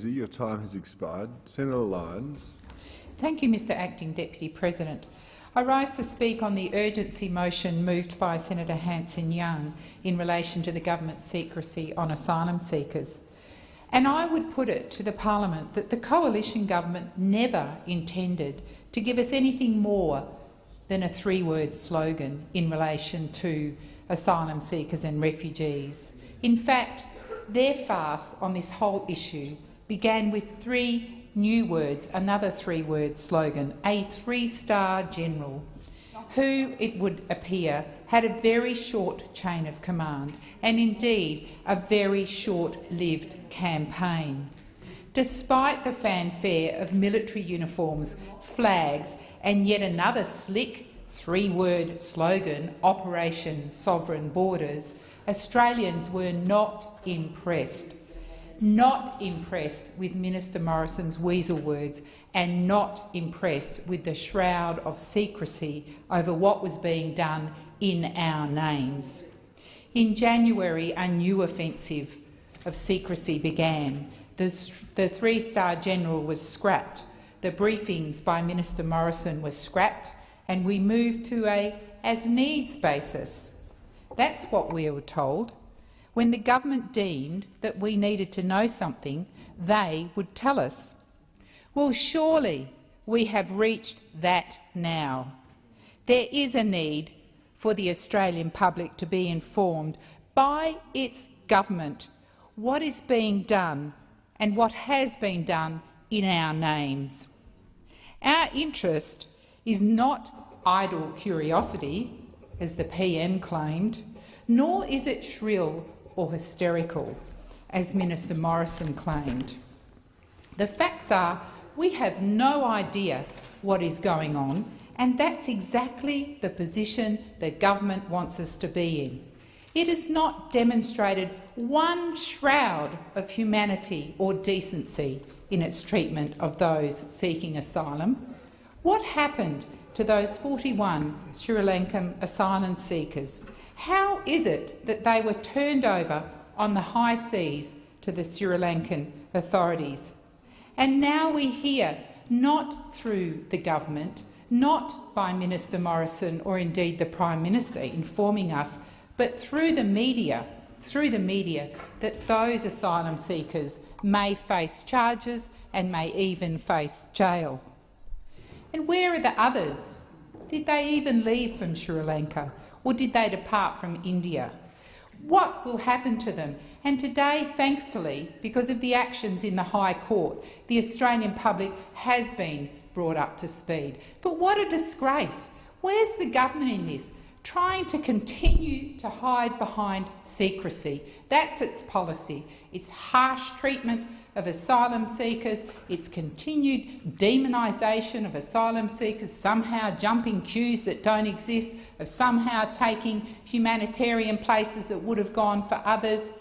Your time has expired. Senator Lyons. Thank you, Mr Acting Deputy President. I rise to speak on the urgency motion moved by Senator Hanson-Young in relation to the government's secrecy on asylum seekers. And I would put it to the parliament that the coalition government never intended to give us anything more than a three-word slogan in relation to asylum seekers and refugees. In fact, their farce on this whole issue began with three new words, another three-word slogan, a three-star general, who, it would appear, had a very short chain of command and indeed a very short-lived campaign. Despite the fanfare of military uniforms, flags and yet another slick three-word slogan, Operation Sovereign Borders, Australians were not impressed. Not impressed with Minister Morrison's weasel words and not impressed with the shroud of secrecy over what was being done in our names. In January, a new offensive of secrecy began. The three-star general was scrapped. The briefings by Minister Morrison were scrapped, and we moved to a as-needs basis. That's what we were told. When the government deemed that we needed to know something, they would tell us. Well, surely we have reached that now. There is a need for the Australian public to be informed by its government what is being done and what has been done in our names. Our interest is not idle curiosity, as the PM claimed, nor is it shrill or hysterical, as Minister Morrison claimed. The facts are we have no idea what is going on, and that's exactly the position the government wants us to be in. It has not demonstrated one shroud of humanity or decency in its treatment of those seeking asylum. What happened to those 41 Sri Lankan asylum seekers? How is it that they were turned over on the high seas to the Sri Lankan authorities? And now we hear, not through the government, not by Minister Morrison or indeed the Prime Minister informing us, but through the media, that those asylum seekers may face charges and may even face jail. And where are the others? Did they even leave from Sri Lanka? Or did they depart from India? What will happen to them? And today, thankfully, because of the actions in the High Court, the Australian public has been brought up to speed. But what a disgrace. Where's the government in this? Trying to continue to hide behind secrecy. That's its policy. It's harsh treatment of asylum seekers, its continued demonisation of asylum seekers, somehow jumping queues that don't exist, of somehow taking humanitarian places that would have gone for others.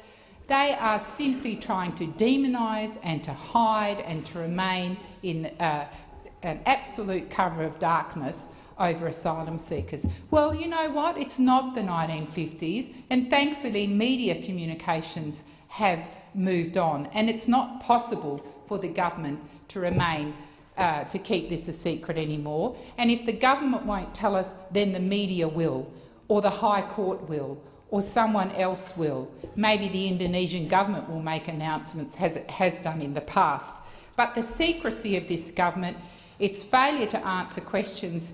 They are simply trying to demonise and to hide and to remain in an absolute cover of darkness over asylum seekers. Well, you know what? It's not the 1950s, and thankfully media communications have moved on, and it's not possible for the government to remain to keep this a secret anymore. And if the government won't tell us, then the media will, or the High Court will, or someone else will. Maybe the Indonesian government will make announcements, as it has done in the past. But the secrecy of this government, its failure to answer questions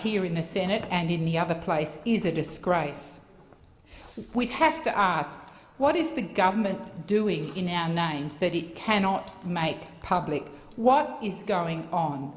here in the Senate and in the other place, is a disgrace. We'd have to ask, what is the government doing in our names that it cannot make public? What is going on?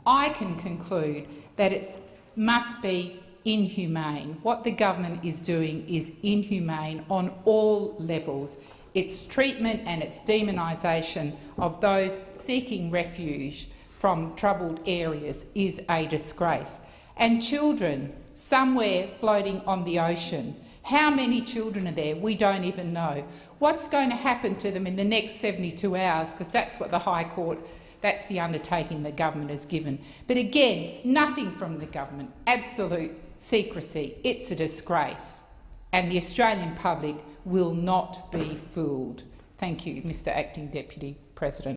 I can conclude that it must be inhumane. What the government is doing is inhumane on all levels. Its treatment and its demonisation of those seeking refuge from troubled areas is a disgrace. And children, somewhere floating on the ocean. How many children are there? We don't even know. What's going to happen to them in the next 72 hours? Because that's what the High Court, that's the undertaking the government has given. But again, nothing from the government, absolute secrecy. It's a disgrace. And the Australian public will not be fooled. Thank you, Mr Acting Deputy President. President.